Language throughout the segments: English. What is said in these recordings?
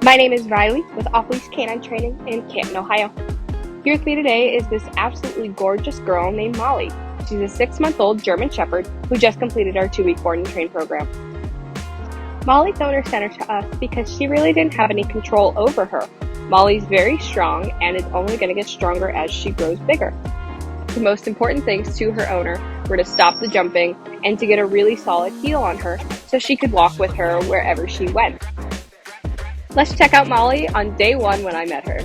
My name is Riley with Off Leash K9 Training in Canton, Ohio. Here with me today is this absolutely gorgeous girl named Molly. She's a 6-month-old German Shepherd who just completed our 2-week board and train program. Molly phoned her center to us because she really didn't have any control over her. Molly's very strong and is only going to get stronger as she grows bigger. The most important things to her owner were to stop the jumping and to get a really solid heel on her so she could walk with her wherever she went. Let's check out Molly on day 1 when I met her.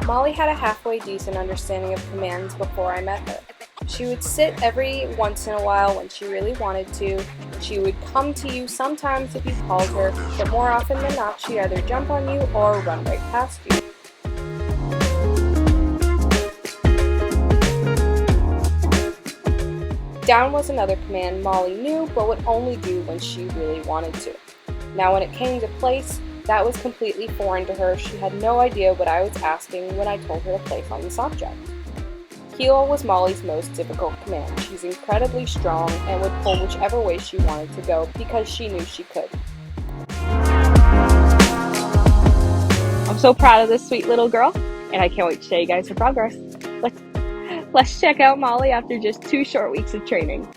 Molly had a halfway decent understanding of commands before I met her. She would sit every once in a while when she really wanted to. She would come to you sometimes if you called her, but more often than not she'd either jump on you or run right past you. Down was another command Molly knew but would only do when she really wanted to. Now when it came to place, that was completely foreign to her. She had no idea what I was asking when I told her to place on this object. Heel was Molly's most difficult command. She's incredibly strong and would pull whichever way she wanted to go because she knew she could. I'm so proud of this sweet little girl, and I can't wait to show you guys her progress. Let's check out Molly after just 2 short weeks of training.